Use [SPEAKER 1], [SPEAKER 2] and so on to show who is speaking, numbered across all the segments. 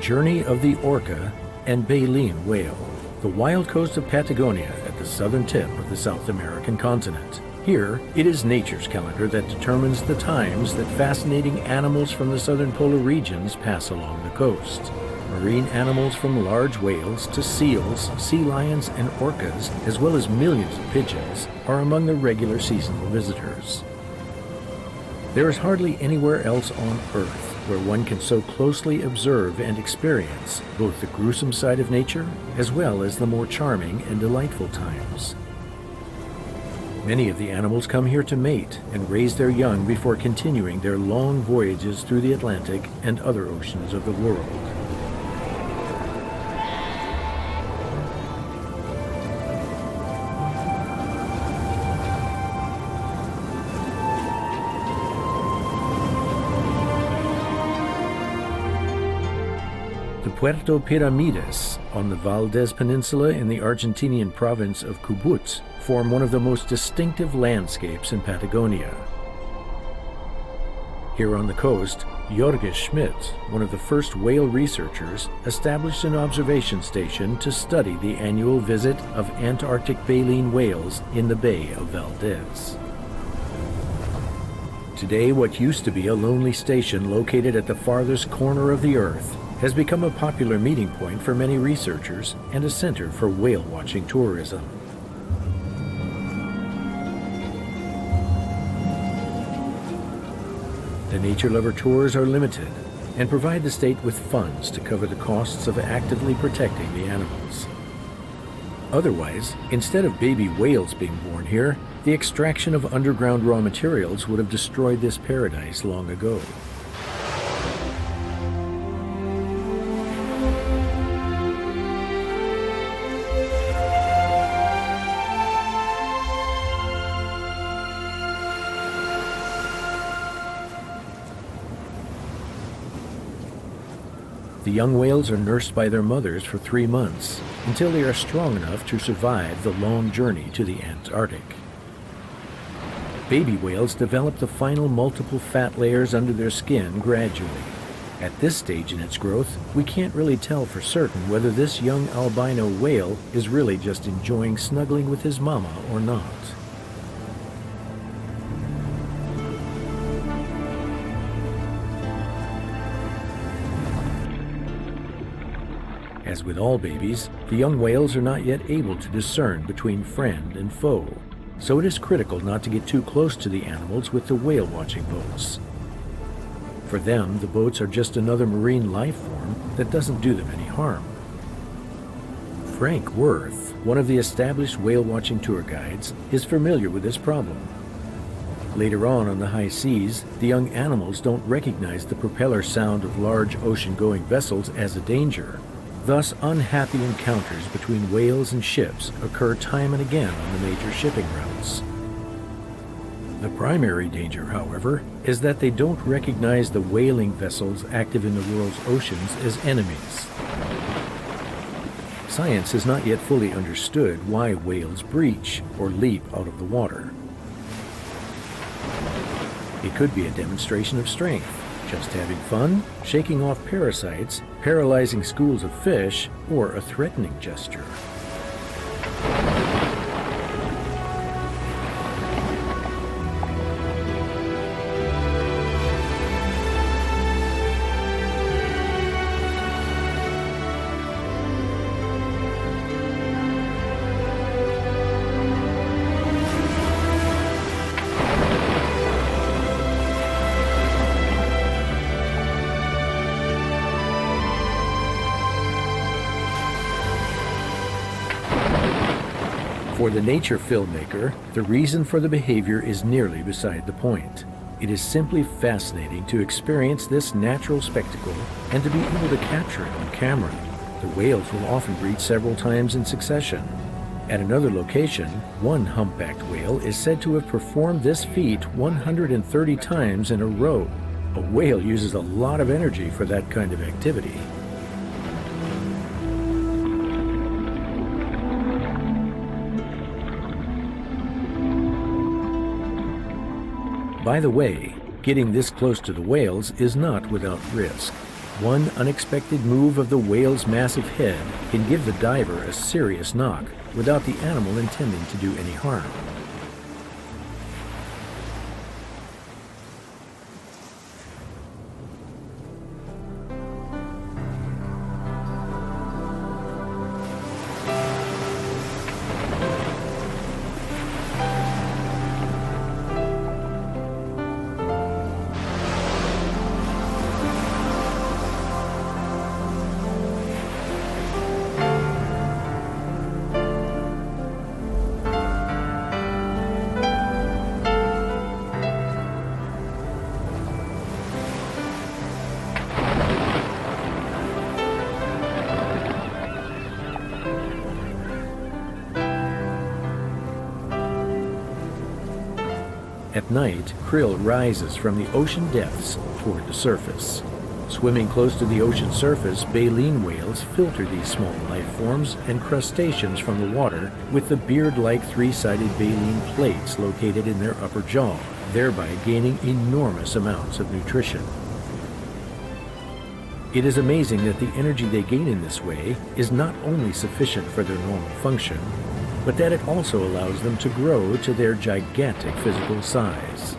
[SPEAKER 1] journey of the orca and baleen whale, the wild coast of Patagonia at the southern tip of the South American continent. Here, it is nature's calendar that determines the times that fascinating animals from the southern polar regions pass along the coast. Marine animals from large whales to seals, sea lions, and orcas, as well as millions of pigeons, are among the regular seasonal visitors. There is hardly anywhere else on Earth where one can so closely observe and experience both the gruesome side of nature as well as the more charming and delightful times. Many of the animals come here to mate and raise their young before continuing their long voyages through the Atlantic and other oceans of the world. The Puerto Pyramides on the Valdez Peninsula in the Argentinian province of Chubut form one of the most distinctive landscapes in Patagonia. Here on the coast, Jorge Schmidt, one of the first whale researchers, established an observation station to study the annual visit of Antarctic baleen whales in the Bay of Valdez. Today, what used to be a lonely station located at the farthest corner of the Earth has become a popular meeting point for many researchers and a center for whale-watching tourism. The nature lover tours are limited and provide the state with funds to cover the costs of actively protecting the animals. Otherwise, instead of baby whales being born here, the extraction of underground raw materials would have destroyed this paradise long ago. The young whales are nursed by their mothers for 3 months until they are strong enough to survive the long journey to the Antarctic. Baby whales develop the final multiple fat layers under their skin gradually. At this stage in its growth, we can't really tell for certain whether this young albino whale is really just enjoying snuggling with his mama or not. As with all babies, the young whales are not yet able to discern between friend and foe, so it is critical not to get too close to the animals with the whale-watching boats. For them, the boats are just another marine life form that doesn't do them any harm. Frank Worth, one of the established whale-watching tour guides, is familiar with this problem. Later on the high seas, the young animals don't recognize the propeller sound of large ocean-going vessels as a danger. Thus, unhappy encounters between whales and ships occur time and again on the major shipping routes. The primary danger, however, is that they don't recognize the whaling vessels active in the world's oceans as enemies. Science has not yet fully understood why whales breach or leap out of the water. It could be a demonstration of strength, just having fun, shaking off parasites, paralyzing schools of fish, or a threatening gesture. For the nature filmmaker, the reason for the behavior is nearly beside the point. It is simply fascinating to experience this natural spectacle and to be able to capture it on camera. The whales will often breach several times in succession. At another location, one humpbacked whale is said to have performed this feat 130 times in a row. A whale uses a lot of energy for that kind of activity. By the way, getting this close to the whales is not without risk. One unexpected move of the whale's massive head can give the diver a serious knock without the animal intending to do any harm. At night, krill rises from the ocean depths toward the surface. Swimming close to the ocean surface, baleen whales filter these small life forms and crustaceans from the water with the beard-like three-sided baleen plates located in their upper jaw, thereby gaining enormous amounts of nutrition. It is amazing that the energy they gain in this way is not only sufficient for their normal function, but that it also allows them to grow to their gigantic physical size.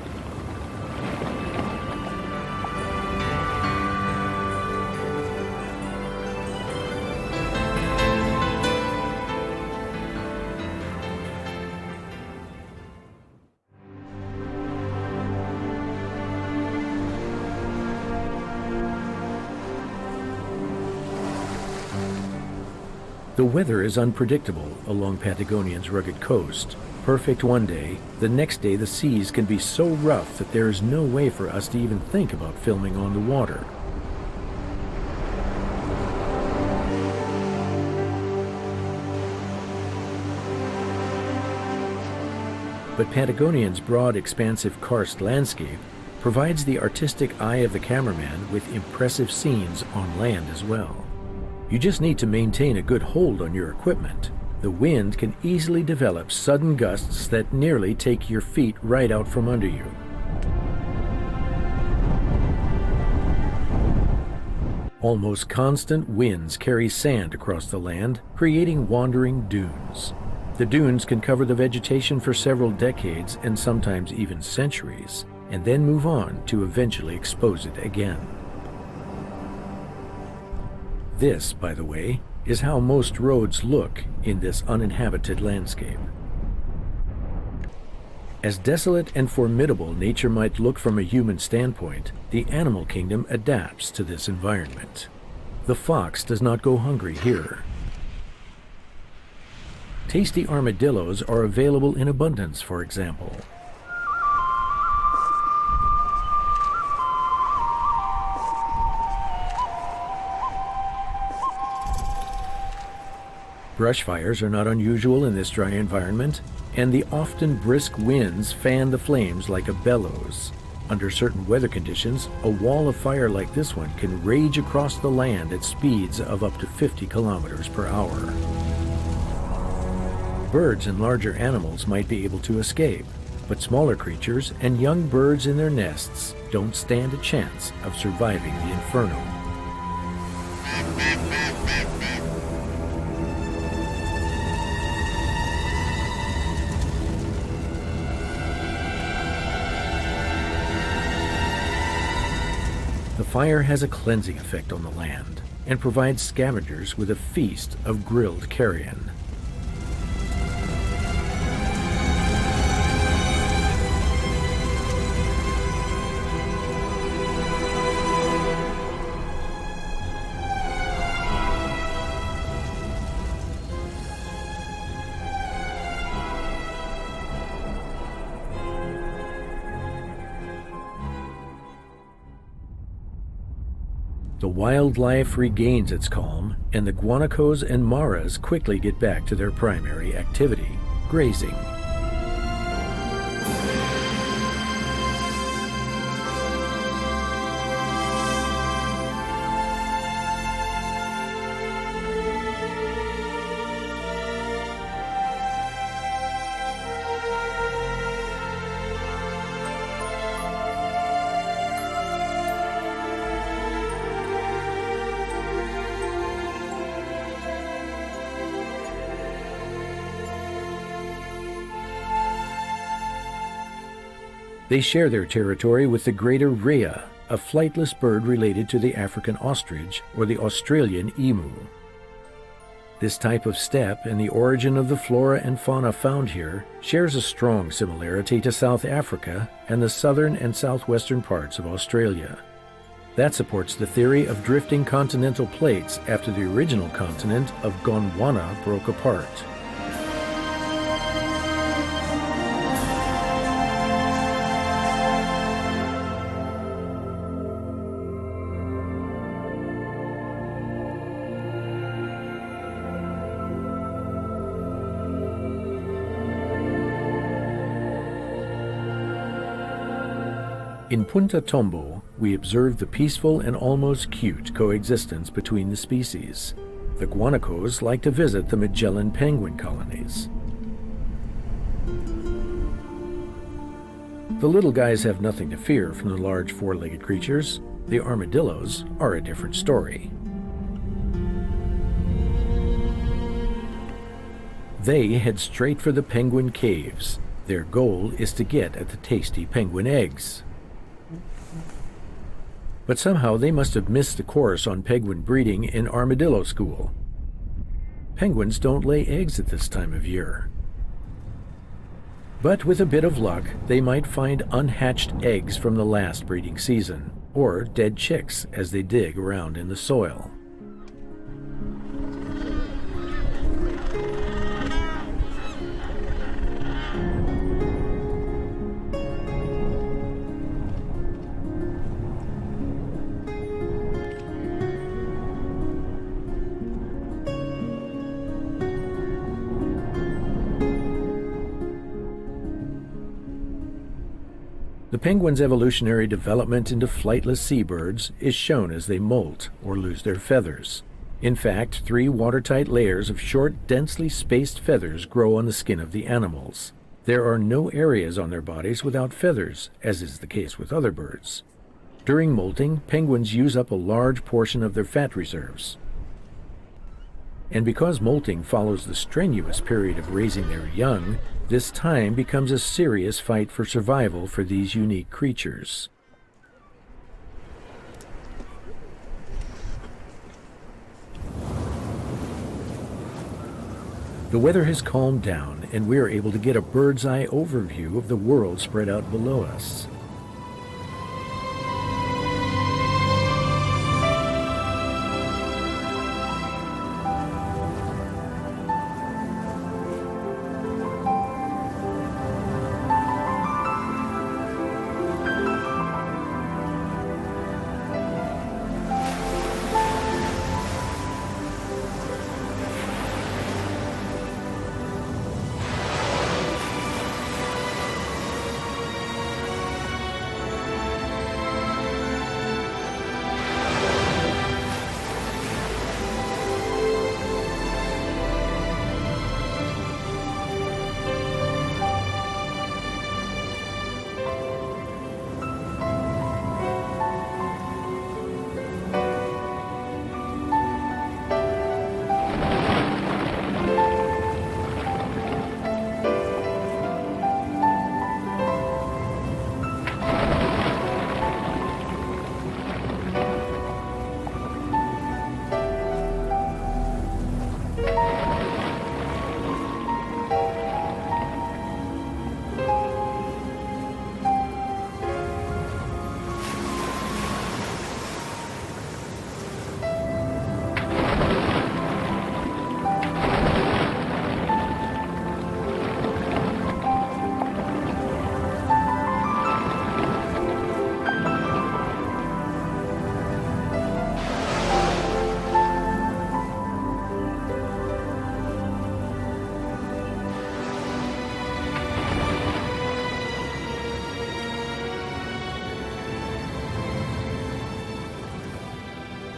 [SPEAKER 1] The weather is unpredictable along Patagonia's rugged coast. Perfect one day, the next day the seas can be so rough that there is no way for us to even think about filming on the water. But Patagonia's broad, expansive karst landscape provides the artistic eye of the cameraman with impressive scenes on land as well. You just need to maintain a good hold on your equipment. The wind can easily develop sudden gusts that nearly take your feet right out from under you. Almost constant winds carry sand across the land, creating wandering dunes. The dunes can cover the vegetation for several decades and sometimes even centuries, and then move on to eventually expose it again. This, by the way, is how most roads look in this uninhabited landscape. As desolate and formidable nature might look from a human standpoint, the animal kingdom adapts to this environment. The fox does not go hungry here. Tasty armadillos are available in abundance, for example. Brush fires are not unusual in this dry environment, and the often brisk winds fan the flames like a bellows. Under certain weather conditions, a wall of fire like this one can rage across the land at speeds of up to 50 kilometers per hour. Birds and larger animals might be able to escape, but smaller creatures and young birds in their nests don't stand a chance of surviving the inferno. The fire has a cleansing effect on the land and provides scavengers with a feast of grilled carrion. The wildlife regains its calm, and the guanacos and rheas quickly get back to their primary activity, grazing. They share their territory with the greater rhea, a flightless bird related to the African ostrich or the Australian emu. This type of steppe and the origin of the flora and fauna found here shares a strong similarity to South Africa and the southern and southwestern parts of Australia. That supports the theory of drifting continental plates after the original continent of Gondwana broke apart. In Punta Tombo, we observed the peaceful and almost cute coexistence between the species. The guanacos like to visit the Magellan penguin colonies. The little guys have nothing to fear from the large four-legged creatures. The armadillos are a different story. They head straight for the penguin caves. Their goal is to get at the tasty penguin eggs. But somehow they must have missed the course on penguin breeding in armadillo school. Penguins don't lay eggs at this time of year. But with a bit of luck, they might find unhatched eggs from the last breeding season, or dead chicks as they dig around in the soil. The penguin's evolutionary development into flightless seabirds is shown as they molt or lose their feathers. In fact, 3 watertight layers of short, densely spaced feathers grow on the skin of the animals. There are no areas on their bodies without feathers, as is the case with other birds. During molting, penguins use up a large portion of their fat reserves. And because molting follows the strenuous period of raising their young, this time becomes a serious fight for survival for these unique creatures. The weather has calmed down, and we are able to get a bird's-eye overview of the world spread out below us.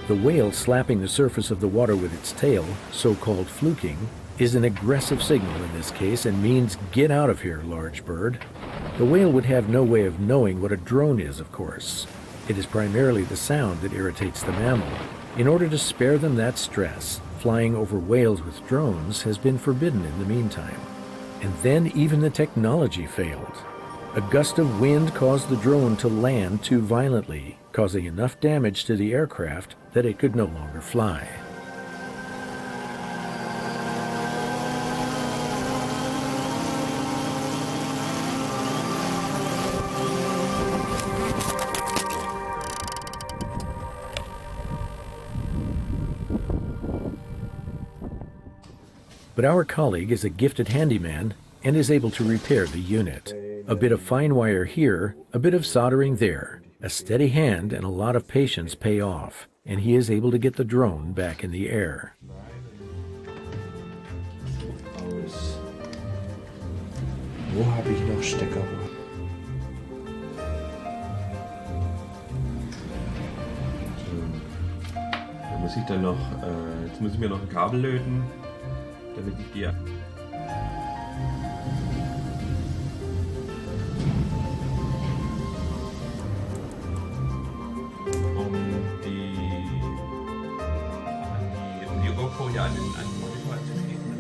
[SPEAKER 1] The whale slapping the surface of the water with its tail, so-called fluking, is an aggressive signal in this case and means get out of here, large bird. The whale would have no way of knowing what a drone is, of course. It is primarily the sound that irritates the mammal. In order to spare them that stress, flying over whales with drones has been forbidden in the meantime. And then even the technology failed. A gust of wind caused the drone to land too violently, causing enough damage to the aircraft that it could no longer fly. But our colleague is a gifted handyman and is able to repair the unit. A bit of fine wire here, a bit of soldering there. A steady hand and a lot of patience pay off, and he is able to get the drone back in the air.
[SPEAKER 2] Wo habe ich noch Stecker?
[SPEAKER 3] Da muss ich dann noch, jetzt muss ich mir noch ein Kabel löten, damit ich die Orca ja an den Monitor anzuschließen.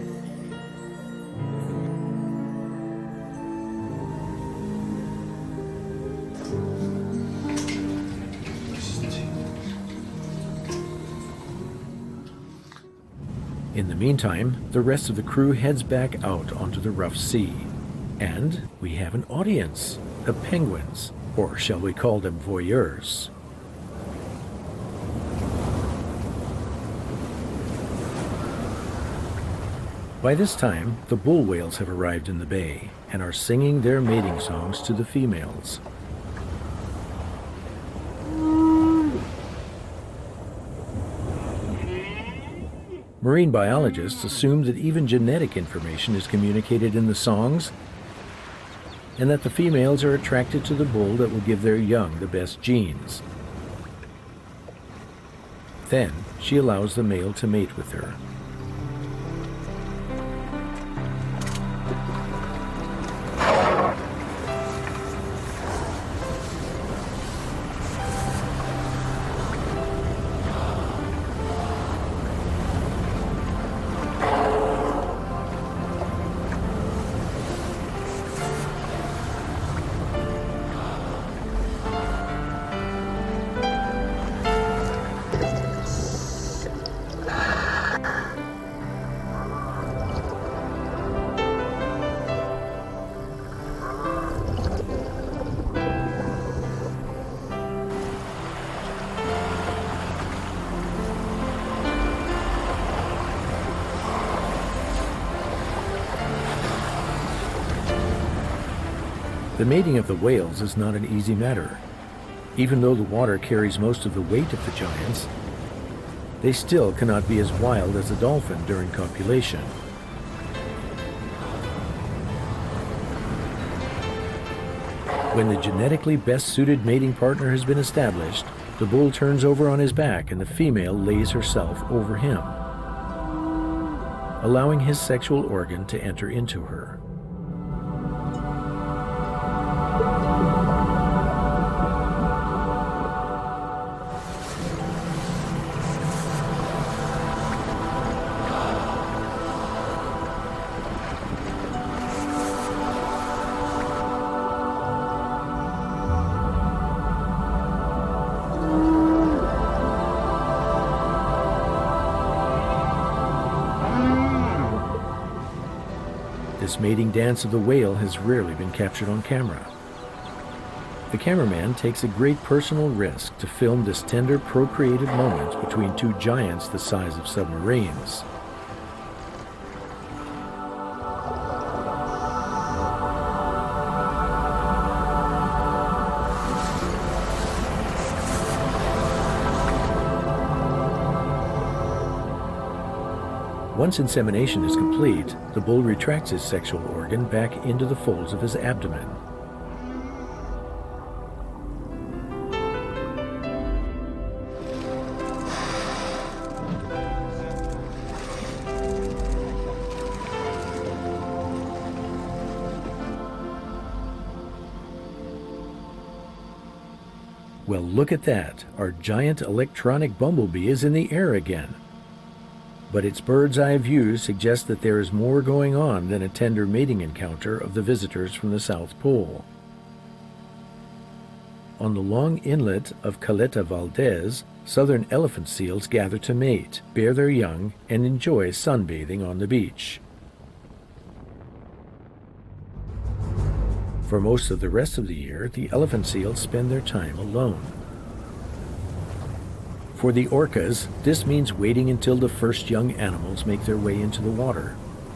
[SPEAKER 1] In the meantime, the rest of the crew heads back out onto the rough sea. And we have an audience, the penguins, or shall we call them voyeurs. By this time, the bull whales have arrived in the bay and are singing their mating songs to the females. Marine biologists assume that even genetic information is communicated in the songs, and that the females are attracted to the bull that will give their young the best genes. Then she allows the male to mate with her. The mating of the whales is not an easy matter. Even though the water carries most of the weight of the giants, they still cannot be as wild as a dolphin during copulation. When the genetically best suited mating partner has been established, the bull turns over on his back and the female lays herself over him, allowing his sexual organ to enter into her. This mating dance of the whale has rarely been captured on camera. The cameraman takes a great personal risk to film this tender procreative moment between two giants the size of submarines. Once insemination is complete, the bull retracts his sexual organ back into the folds of his abdomen. Well, look at that. Our giant electronic bumblebee is in the air again. But its bird's eye view suggests that there is more going on than a tender mating encounter of the visitors from the South Pole. on the long inlet of Caleta Valdez, southern elephant seals gather to mate, bear their young, and enjoy sunbathing on the beach. For most of the rest of the year, the elephant seals spend their time alone. For the orcas, this means waiting until the first young animals make their way into the water.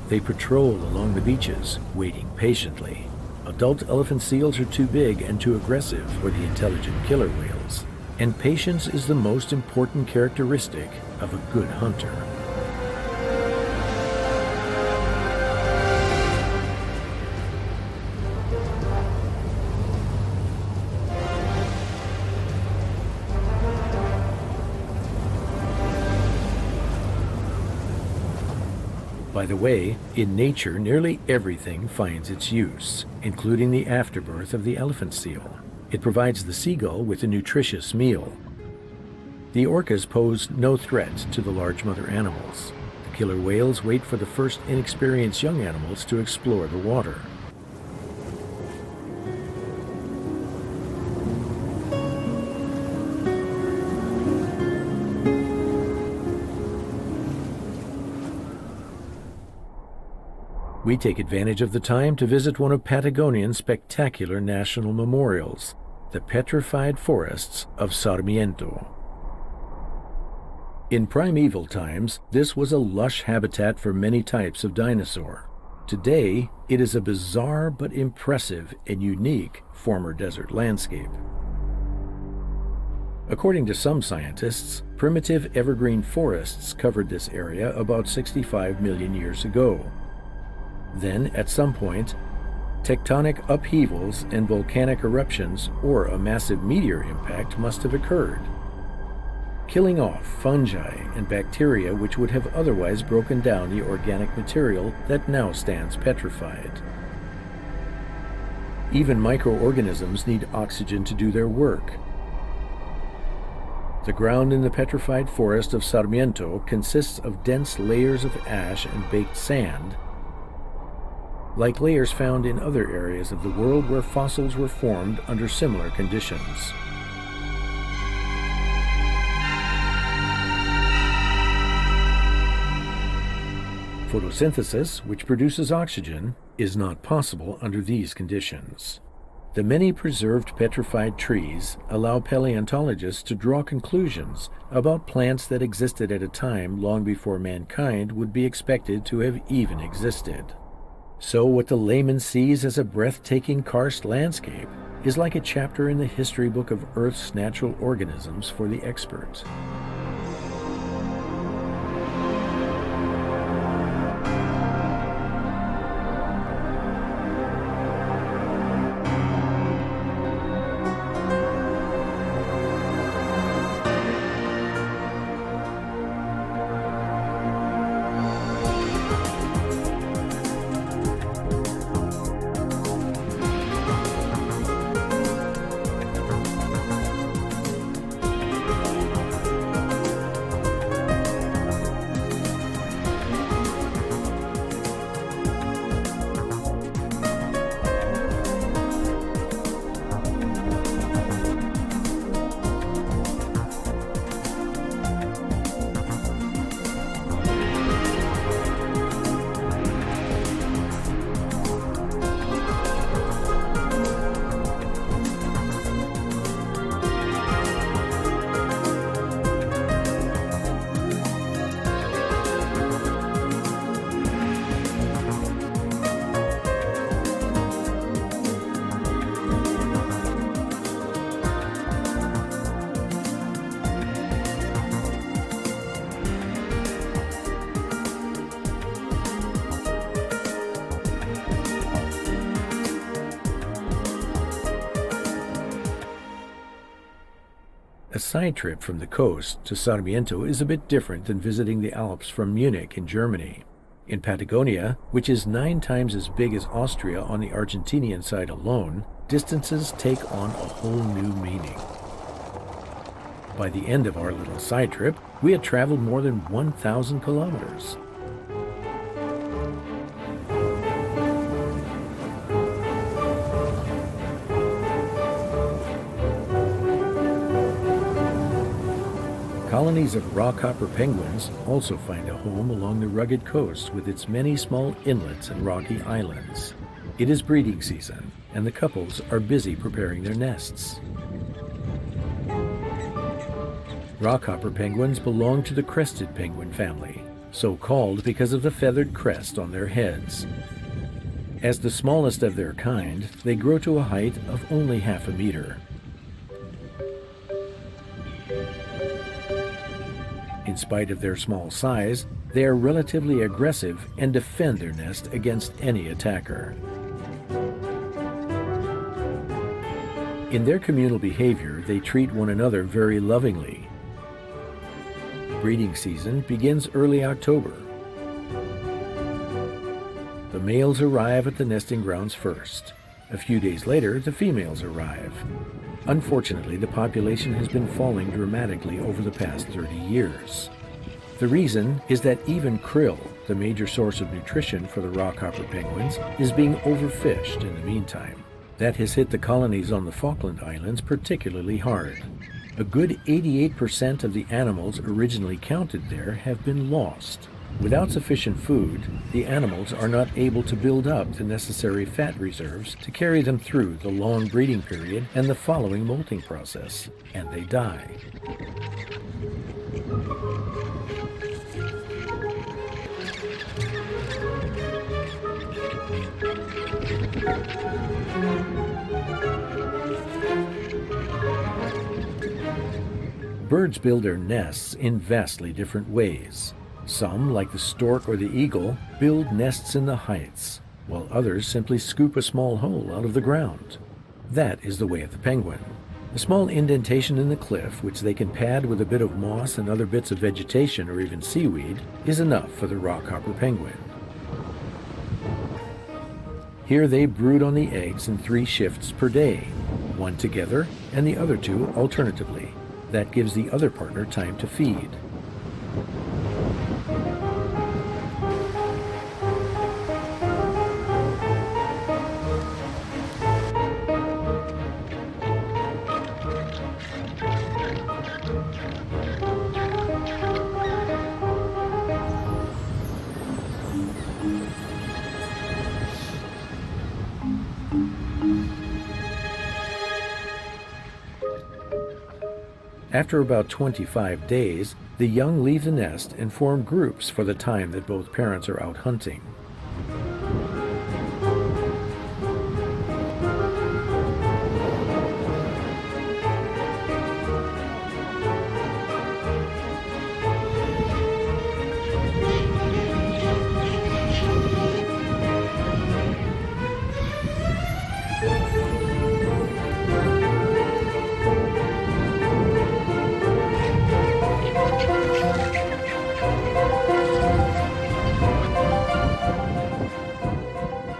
[SPEAKER 1] They patrol along the beaches, waiting patiently. Adult elephant seals are too big and too aggressive for the intelligent killer whales, and patience is the most important characteristic of a good hunter. By the way, in nature, nearly everything finds its use, including the afterbirth of the elephant seal. It provides the seagull with a nutritious meal. The orcas pose no threat to the large mother animals. The killer whales wait for the first inexperienced young animals to explore the water. We take advantage of the time to visit one of Patagonia's spectacular national memorials, the Petrified Forests of Sarmiento. In primeval times, this was a lush habitat for many types of dinosaur. Today, it is a bizarre but impressive and unique former desert landscape. According to some scientists, primitive evergreen forests covered this area about 65 million years ago. Then, at some point, tectonic upheavals and volcanic eruptions or a massive meteor impact must have occurred, killing off fungi and bacteria which would have otherwise broken down the organic material that now stands petrified. Even microorganisms need oxygen to do their work. The ground in the Petrified Forest of Sarmiento consists of dense layers of ash and baked sand, like layers found in other areas of the world where fossils were formed under similar conditions. Photosynthesis, which produces oxygen, is not possible under these conditions. The many preserved petrified trees allow paleontologists to draw conclusions about plants that existed at a time long before mankind would be expected to have even existed. So what the layman sees as a breathtaking karst landscape is like a chapter in the history book of Earth's natural organisms for the experts. A side trip from the coast to Sarmiento is a bit different than visiting the Alps from Munich in Germany. In Patagonia, which is 9 times as big as Austria on the Argentinian side alone, distances take on a whole new meaning. By the end of our little side trip, we had traveled more than 1,000 kilometers. Colonies of Rockhopper penguins also find a home along the rugged coast with its many small inlets and rocky islands. It is breeding season, and the couples are busy preparing their nests. Rockhopper penguins belong to the crested penguin family, so called because of the feathered crest on their heads. As the smallest of their kind, they grow to a height of only half a meter. In spite of their small size, they are relatively aggressive and defend their nest against any attacker. In their communal behavior, they treat one another very lovingly. Breeding season begins early October. The males arrive at the nesting grounds first. A few days later, the females arrive. Unfortunately, the population has been falling dramatically over the past 30 years. The reason is that even krill, the major source of nutrition for the Rockhopper penguins, is being overfished in the meantime. That has hit the colonies on the Falkland Islands particularly hard. A good 88% of the animals originally counted there have been lost. Without sufficient food, the animals are not able to build up the necessary fat reserves to carry them through the long breeding period and the following molting process, and they die. Birds build their nests in vastly different ways. Some, like the stork or the eagle, build nests in the heights, while others simply scoop a small hole out of the ground. That is the way of the penguin. A small indentation in the cliff, which they can pad with a bit of moss and other bits of vegetation or even seaweed, is enough for the Rockhopper penguin. Here they brood on the eggs in 3 shifts per day, one together and the other 2 alternatively. That gives the other partner time to feed. After about 25 days, the young leave the nest and form groups for the time that both parents are out hunting.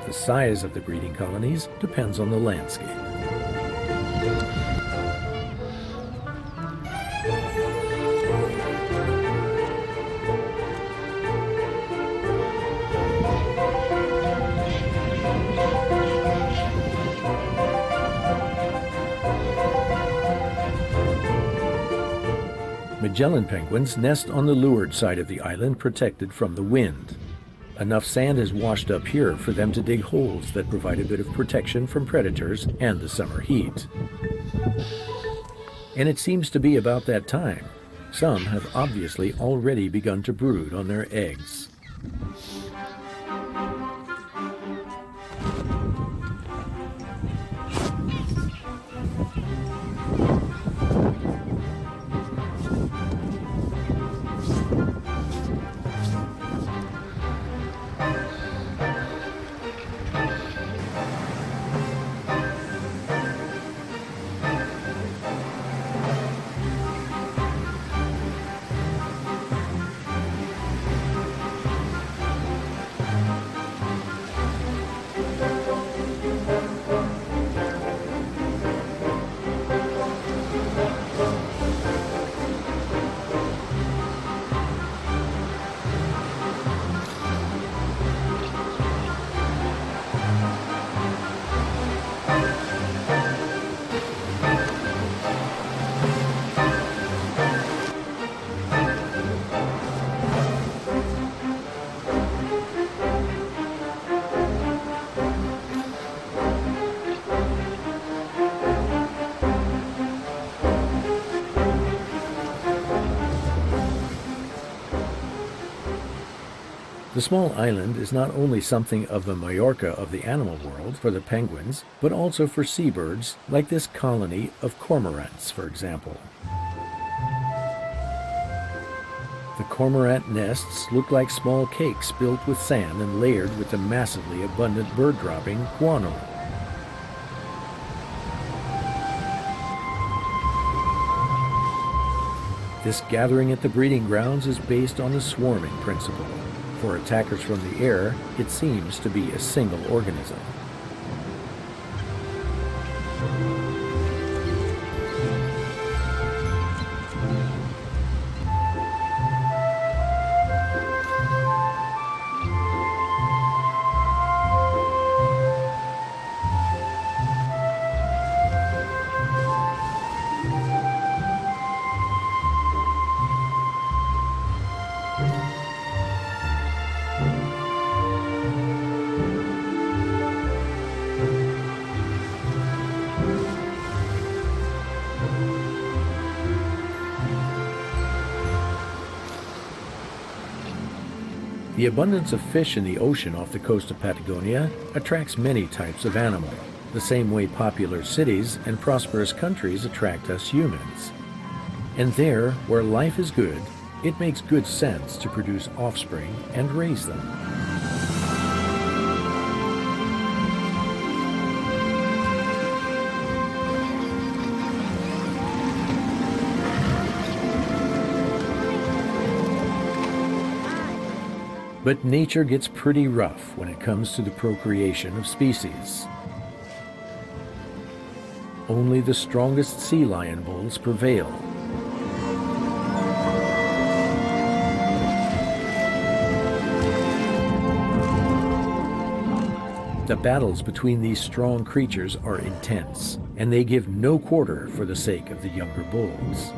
[SPEAKER 1] The size of the breeding colonies depends on the landscape. Magellan penguins nest on the leeward side of the island, protected from the wind. Enough sand is washed up here for them to dig holes that provide a bit of protection from predators and the summer heat. And it seems to be about that time. Some have obviously already begun to brood on their eggs. The small island is not only something of the Majorca of the animal world for the penguins, but also for seabirds, like this colony of cormorants, for example. The cormorant nests look like small cakes built with sand and layered with the massively abundant bird-dropping guano. This gathering at the breeding grounds is based on the swarming principle. For attackers from the air, it seems to be a single organism. The abundance of fish in the ocean off the coast of Patagonia attracts many types of animal, the same way popular cities and prosperous countries attract us humans. And there, where life is good, it makes good sense to produce offspring and raise them. But nature gets pretty rough when it comes to the procreation of species. Only the strongest sea lion bulls prevail. The battles between these strong creatures are intense, and they give no quarter for the sake of the younger bulls.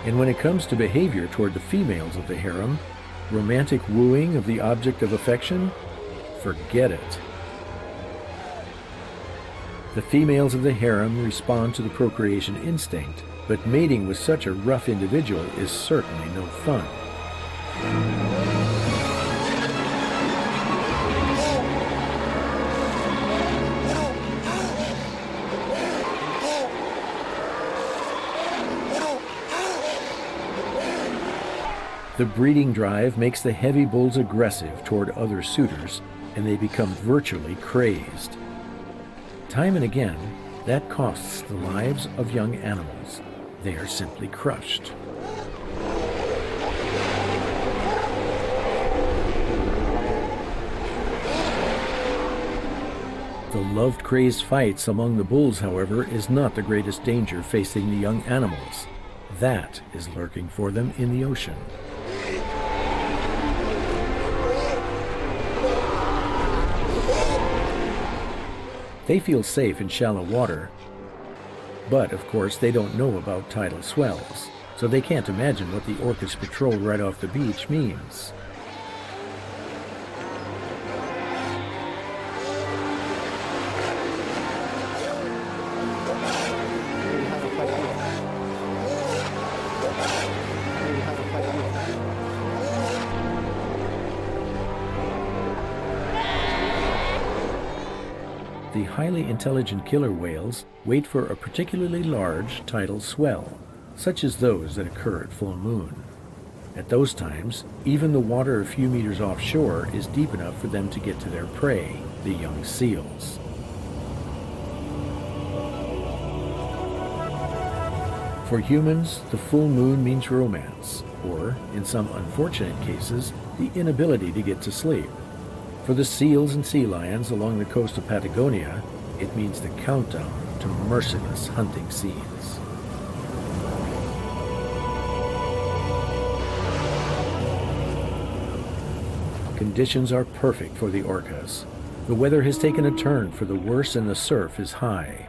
[SPEAKER 1] And when it comes to behavior toward the females of the harem, romantic wooing of the object of affection, forget it. The females of the harem respond to the procreation instinct, but mating with such a rough individual is certainly no fun. The breeding drive makes the heavy bulls aggressive toward other suitors, and they become virtually crazed. Time and again, that costs the lives of young animals. They are simply crushed. The love-crazed fights among the bulls, however, is not the greatest danger facing the young animals. That is lurking for them in the ocean. They feel safe in shallow water, but of course they don't know about tidal swells, so they can't imagine what the orcas patrol right off the beach means. The highly intelligent killer whales wait for a particularly large tidal swell, such as those that occur at full moon. At those times, even the water a few meters offshore is deep enough for them to get to their prey, the young seals. For humans, the full moon means romance, or, in some unfortunate cases, the inability to get to sleep. For the seals and sea lions along the coast of Patagonia, it means the countdown to merciless hunting scenes. Conditions are perfect for the orcas. The weather has taken a turn for the worse and the surf is high.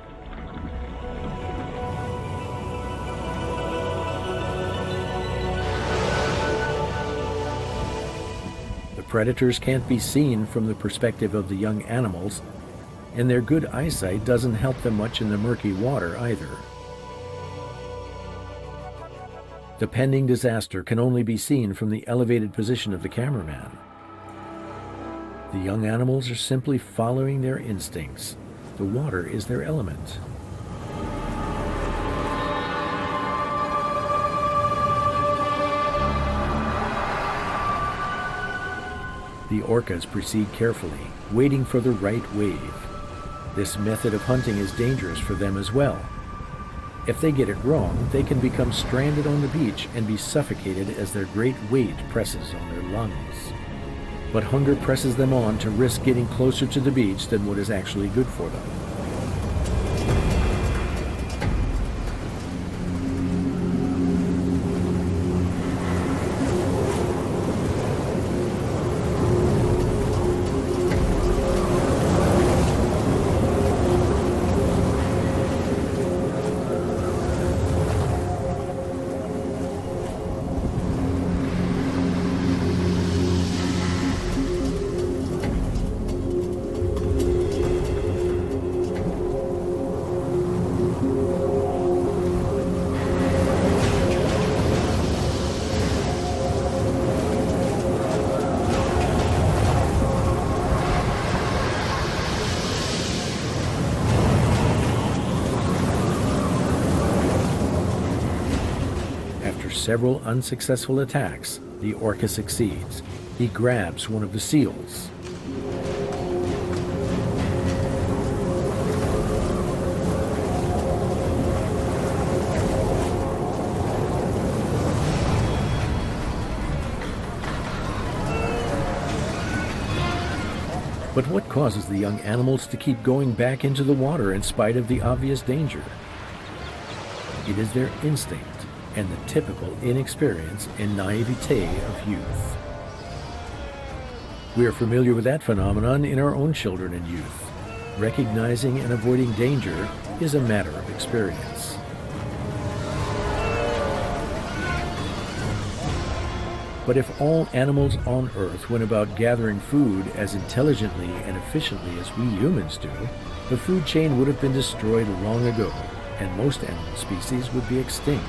[SPEAKER 1] The predators can't be seen from the perspective of the young animals, and their good eyesight doesn't help them much in the murky water either. The pending disaster can only be seen from the elevated position of the cameraman. The young animals are simply following their instincts. The water is their element. The orcas proceed carefully, waiting for the right wave. This method of hunting is dangerous for them as well. If they get it wrong, they can become stranded on the beach and be suffocated as their great weight presses on their lungs. But hunger presses them on to risk getting closer to the beach than what is actually good for them. Several unsuccessful attacks, the orca succeeds. He grabs one of the seals. But what causes the young animals to keep going back into the water in spite of the obvious danger? It is their instinct and the typical inexperience and naivete of youth. We are familiar with that phenomenon in our own children and youth. Recognizing and avoiding danger is a matter of experience. But if all animals on Earth went about gathering food as intelligently and efficiently as we humans do, the food chain would have been destroyed long ago, and most animal species would be extinct.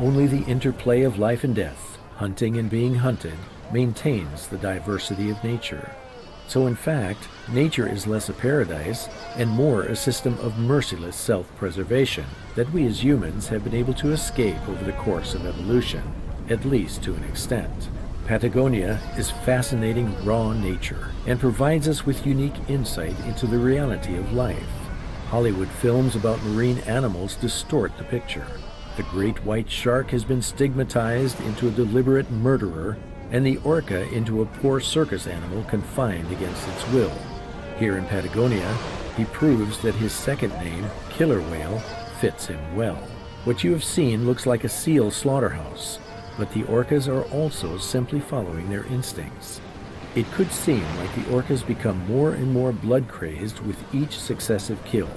[SPEAKER 1] Only the interplay of life and death, hunting and being hunted, maintains the diversity of nature. So in fact, nature is less a paradise and more a system of merciless self-preservation that we as humans have been able to escape over the course of evolution, at least to an extent. Patagonia is fascinating raw nature and provides us with unique insight into the reality of life. Hollywood films about marine animals distort the picture. The great white shark has been stigmatized into a deliberate murderer, and the orca into a poor circus animal confined against its will. Here in Patagonia, he proves that his second name, killer whale, fits him well. What you have seen looks like a seal slaughterhouse, but the orcas are also simply following their instincts. It could seem like the orcas become more and more blood-crazed with each successive kill,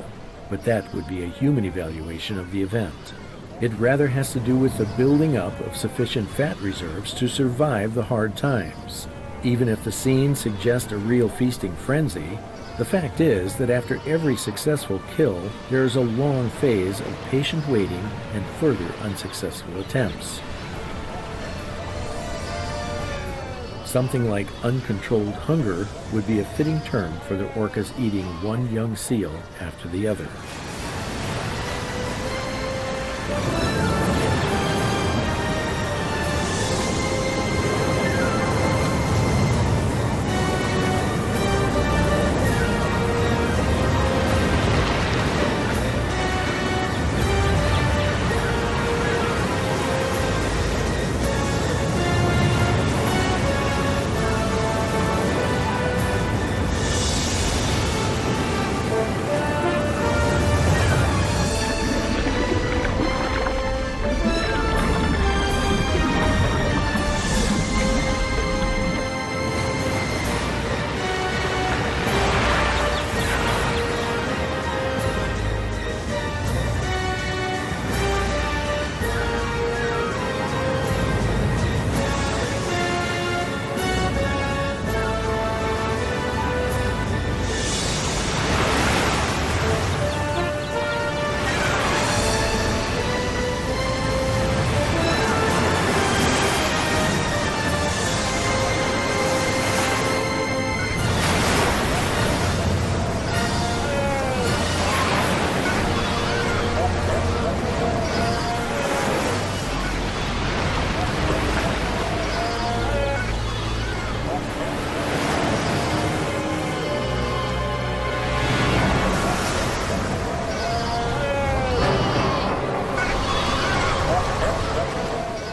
[SPEAKER 1] but that would be a human evaluation of the event. It rather has to do with the building up of sufficient fat reserves to survive the hard times. Even if the scenes suggest a real feasting frenzy, the fact is that after every successful kill, there is a long phase of patient waiting and further unsuccessful attempts. Something like uncontrolled hunger would be a fitting term for the orcas eating one young seal after the other.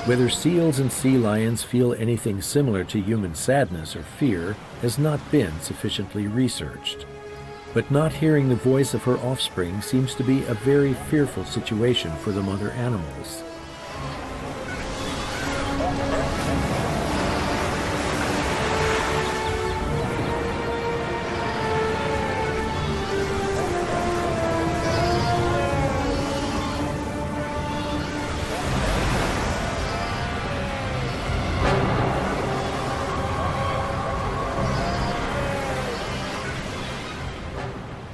[SPEAKER 1] Whether seals and sea lions feel anything similar to human sadness or fear has not been sufficiently researched. But not hearing the voice of her offspring seems to be a very fearful situation for the mother animals.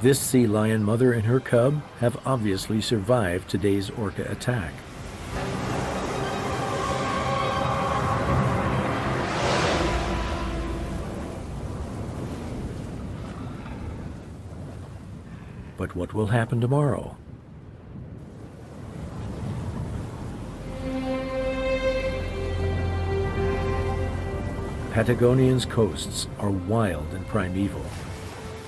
[SPEAKER 1] This sea lion mother and her cub have obviously survived today's orca attack. But what will happen tomorrow? Patagonia's coasts are wild and primeval.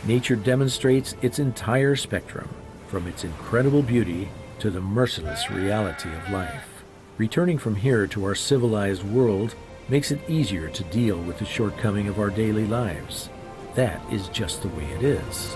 [SPEAKER 1] Nature demonstrates its entire spectrum, from its incredible beauty to the merciless reality of life. Returning from here to our civilized world makes it easier to deal with the shortcoming of our daily lives. That is just the way it is.